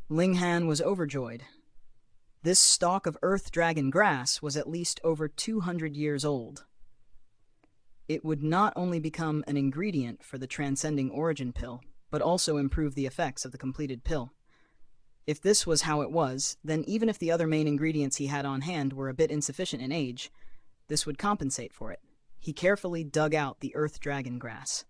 Ling Han was overjoyed. This stalk of earth dragon grass was at least over 200 years old. It would not only become an ingredient for the transcending origin pill, but also improve the effects of the completed pill. If this was how it was, then even if the other main ingredients he had on hand were a bit insufficient in age, this would compensate for it. He carefully dug out the earth dragon grass.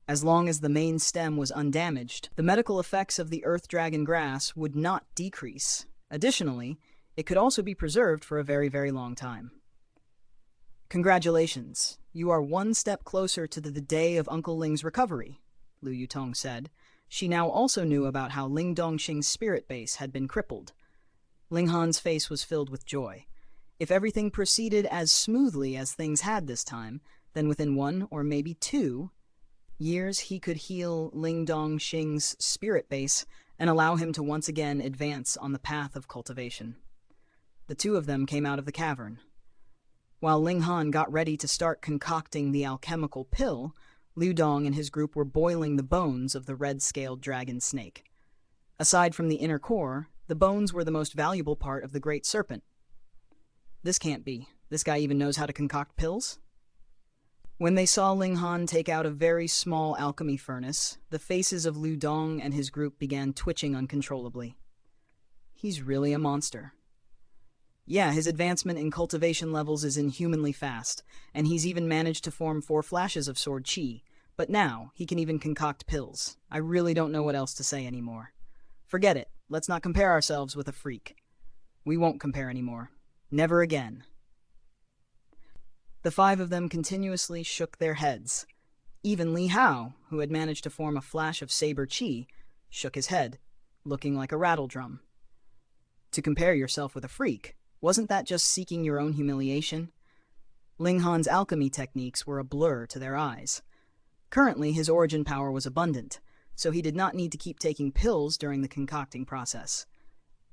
As long as the main stem was undamaged, the medical effects of the earth dragon grass would not decrease. Additionally, it could also be preserved for a very, very long time. Congratulations, you are one step closer to the day of Uncle Ling's recovery, Lu Yutong said. She now also knew about how Ling Dongxing's spirit base had been crippled. Ling Han's face was filled with joy. If everything proceeded as smoothly as things had this time, then within 1 or maybe 2 years he could heal Ling Dongxing's spirit base and allow him to once again advance on the path of cultivation. The two of them came out of the cavern. While Ling Han got ready to start concocting the alchemical pill, Liu Dong and his group were boiling the bones of the red-scaled dragon snake. Aside from the inner core, the bones were the most valuable part of the great serpent. This can't be. This guy even knows how to concoct pills? When they saw Ling Han take out a very small alchemy furnace, the faces of Liu Dong and his group began twitching uncontrollably. He's really a monster. Yeah, his advancement in cultivation levels is inhumanly fast, and he's even managed to form 4 flashes of sword chi. But now, he can even concoct pills. I really don't know what else to say anymore. Forget it. Let's not compare ourselves with a freak. We won't compare anymore. Never again. The 5 of them continuously shook their heads. Even Li Hao, who had managed to form a flash of saber chi, shook his head, looking like a rattledrum. To compare yourself with a freak, wasn't that just seeking your own humiliation? Ling Han's alchemy techniques were a blur to their eyes. Currently, his origin power was abundant, so he did not need to keep taking pills during the concocting process.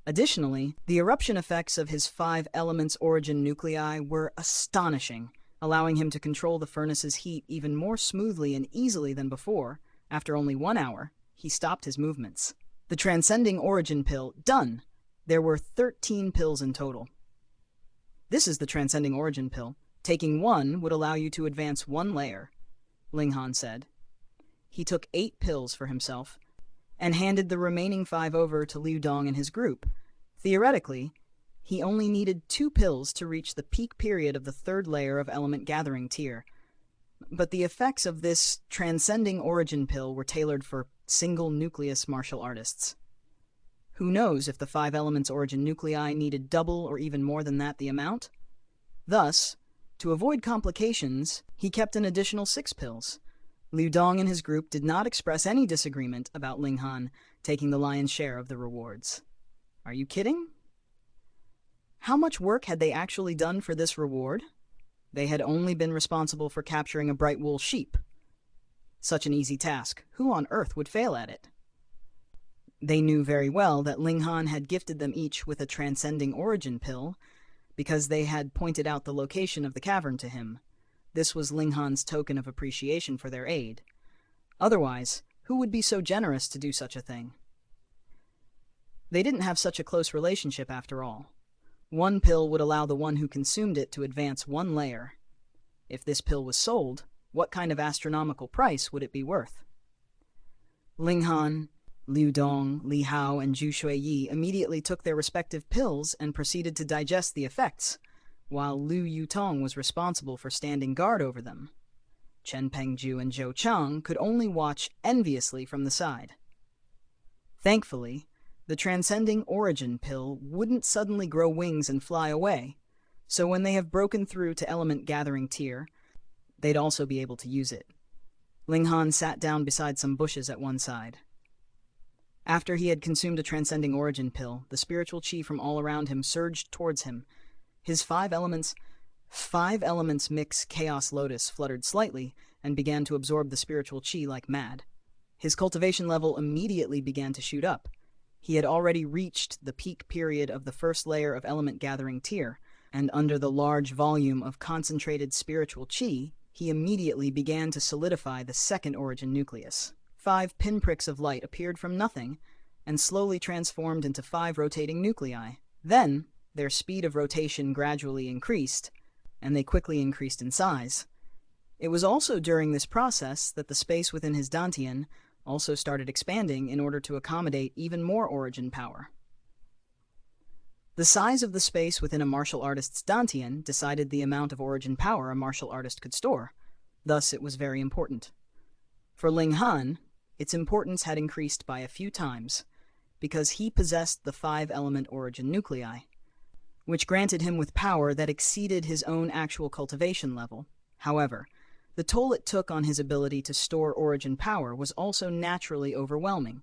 Additionally, the eruption effects of his 5 elements origin nuclei were astonishing, allowing him to control the furnace's heat even more smoothly and easily than before. After only 1 hour, he stopped his movements. The transcending origin pill, done! There were 13 pills in total. This is the transcending origin pill. Taking 1 would allow you to advance 1 layer, Ling Han said. He took 8 pills for himself and handed the remaining 5 over to Liu Dong and his group. Theoretically, he only needed 2 pills to reach the peak period of the 3rd layer of element gathering tier. But the effects of this transcending origin pill were tailored for single nucleus martial artists. Who knows if the 5 elements origin nuclei needed double or even more than that the amount? Thus, to avoid complications, he kept an additional 6 pills. Liu Dong and his group did not express any disagreement about Ling Han taking the lion's share of the rewards. Are you kidding? How much work had they actually done for this reward? They had only been responsible for capturing a bright wool sheep. Such an easy task. Who on earth would fail at it? They knew very well that Ling Han had gifted them each with a transcending origin pill because they had pointed out the location of the cavern to him. This was Ling Han's token of appreciation for their aid. Otherwise, who would be so generous to do such a thing? They didn't have such a close relationship after all. 1 pill would allow the one who consumed it to advance 1 layer. If this pill was sold, what kind of astronomical price would it be worth? Ling Han, Liu Dong, Li Hao, and Zhu Shuiyi immediately took their respective pills and proceeded to digest the effects, while Lu Yutong was responsible for standing guard over them. Chen Pengju and Zhou Chang could only watch enviously from the side. Thankfully, the transcending origin pill wouldn't suddenly grow wings and fly away, so when they have broken through to element gathering tier, they'd also be able to use it. Ling Han sat down beside some bushes at one side. After he had consumed a transcending origin pill, the spiritual chi from all around him surged towards him. His 5 elements mix Chaos Lotus fluttered slightly and began to absorb the spiritual chi like mad. His cultivation level immediately began to shoot up. He had already reached the peak period of the 1st layer of element gathering tier, and under the large volume of concentrated spiritual chi, he immediately began to solidify the 2nd origin nucleus. 5 pinpricks of light appeared from nothing, and slowly transformed into 5 rotating nuclei. Then, their speed of rotation gradually increased, and they quickly increased in size. It was also during this process that the space within his dantian also started expanding in order to accommodate even more origin power. The size of the space within a martial artist's dantian decided the amount of origin power a martial artist could store. Thus, it was very important. For Ling Han, its importance had increased by a few times, because he possessed the 5-element origin nuclei, which granted him with power that exceeded his own actual cultivation level. However, the toll it took on his ability to store origin power was also naturally overwhelming.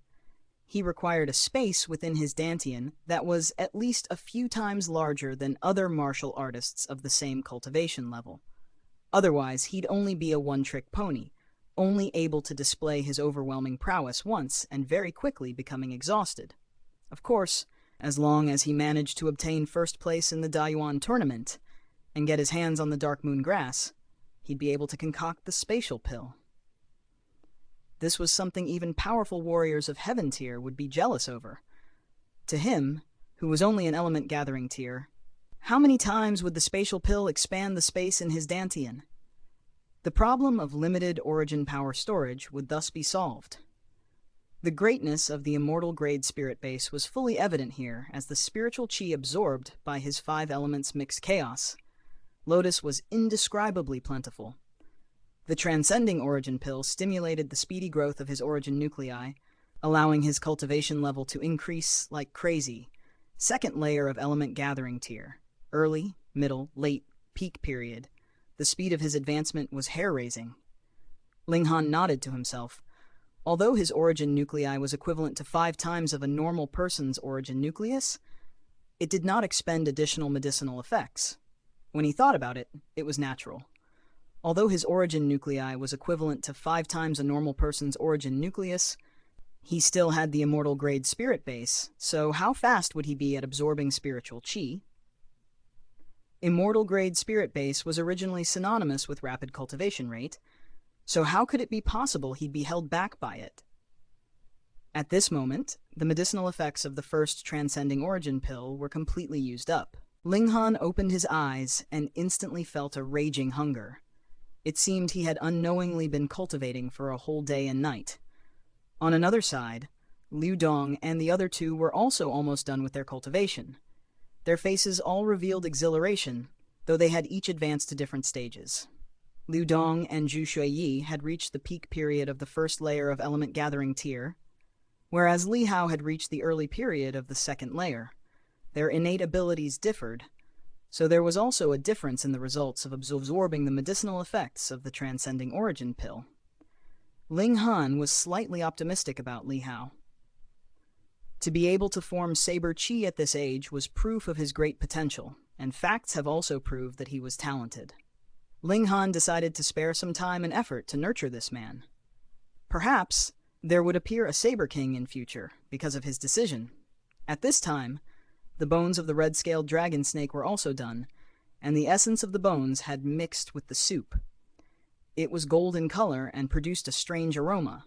He required a space within his dantian that was at least a few times larger than other martial artists of the same cultivation level. Otherwise, he'd only be a one-trick pony, only able to display his overwhelming prowess once and very quickly becoming exhausted. Of course, as long as he managed to obtain first place in the Dayuan tournament and get his hands on the Dark Moon grass, he'd be able to concoct the spatial pill. This was something even powerful warriors of Heaven tier would be jealous over. To him, who was only an element gathering tier, how many times would the spatial pill expand the space in his dantian? The problem of limited origin power storage would thus be solved. The greatness of the immortal grade spirit base was fully evident here as the spiritual chi absorbed by his 5 elements mixed chaos. Lotus was indescribably plentiful. The transcending origin pill stimulated the speedy growth of his origin nuclei, allowing his cultivation level to increase like crazy. Second layer of element gathering tier. Early, middle, late, peak period. The speed of his advancement was hair-raising. Ling Han nodded to himself. Although his origin nuclei was equivalent to 5 times of a normal person's origin nucleus, it did not expend additional medicinal effects. When he thought about it, it was natural. Although his origin nuclei was equivalent to 5 times a normal person's origin nucleus, he still had the immortal grade spirit base, so how fast would he be at absorbing spiritual chi? Immortal grade spirit base was originally synonymous with rapid cultivation rate, so how could it be possible he'd be held back by it? At this moment, the medicinal effects of the first transcending origin pill were completely used up. Ling Han opened his eyes and instantly felt a raging hunger. It seemed he had unknowingly been cultivating for a whole day and night. On another side, Liu Dong and the other 2 were also almost done with their cultivation. Their faces all revealed exhilaration, though they had each advanced to different stages. Liu Dong and Zhu Shuiyi had reached the peak period of the first layer of element gathering tier, whereas Li Hao had reached the early period of the second layer. Their innate abilities differed, so there was also a difference in the results of absorbing the medicinal effects of the transcending origin pill. Ling Han was slightly optimistic about Li Hao. To be able to form saber chi at this age was proof of his great potential, and facts have also proved that he was talented. Ling Han decided to spare some time and effort to nurture this man. Perhaps there would appear a Saber King in future because of his decision. At this time, the bones of the red-scaled dragon snake were also done, and the essence of the bones had mixed with the soup. It was gold in color and produced a strange aroma.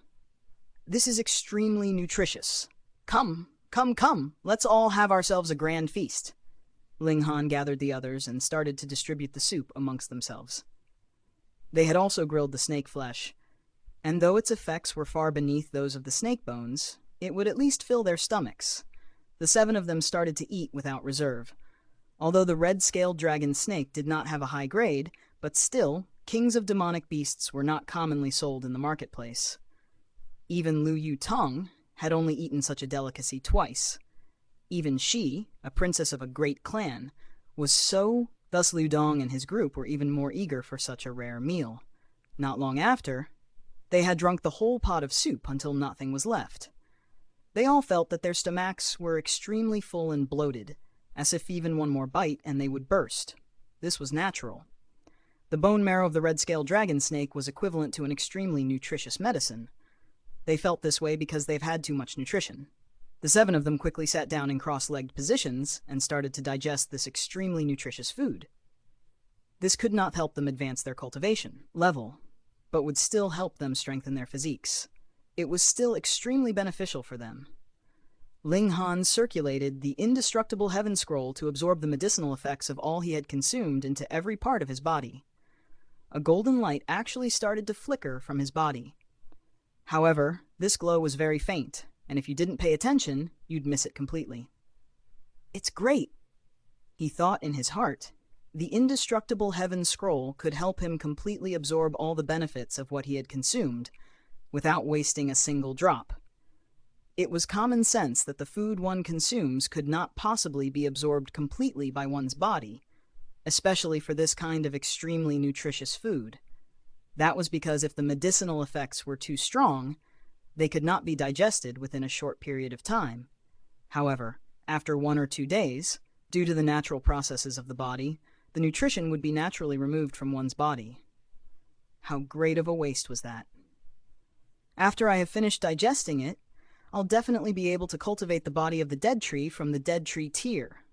This is extremely nutritious. Come, come, come, let's all have ourselves a grand feast. Ling Han gathered the others and started to distribute the soup amongst themselves. They had also grilled the snake flesh, and though its effects were far beneath those of the snake bones, it would at least fill their stomachs. The 7 of them started to eat without reserve. Although the red-scaled dragon snake did not have a high grade, but still, kings of demonic beasts were not commonly sold in the marketplace. Even Lu Yu Tong had only eaten such a delicacy twice. Even she, a princess of a great clan, was so. Thus Liu Dong and his group were even more eager for such a rare meal. Not long after, they had drunk the whole pot of soup until nothing was left. They all felt that their stomachs were extremely full and bloated, as if even one more bite and they would burst. This was natural. The bone marrow of the red-scaled dragon snake was equivalent to an extremely nutritious medicine. They felt this way because they've had too much nutrition. The 7 of them quickly sat down in cross-legged positions and started to digest this extremely nutritious food. This could not help them advance their cultivation level, but would still help them strengthen their physiques. It was still extremely beneficial for them. Ling Han circulated the indestructible heaven scroll to absorb the medicinal effects of all he had consumed into every part of his body. A golden light actually started to flicker from his body. However, this glow was very faint, and if you didn't pay attention, you'd miss it completely. "It's great," he thought in his heart. The indestructible heaven scroll could help him completely absorb all the benefits of what he had consumed, without wasting a single drop. It was common sense that the food one consumes could not possibly be absorbed completely by one's body, especially for this kind of extremely nutritious food. That was because if the medicinal effects were too strong, they could not be digested within a short period of time. However, after 1 or 2 days, due to the natural processes of the body, the nutrition would be naturally removed from one's body. How great of a waste was that? After I have finished digesting it, I'll definitely be able to cultivate the body of the dead tree from the dead tree tier,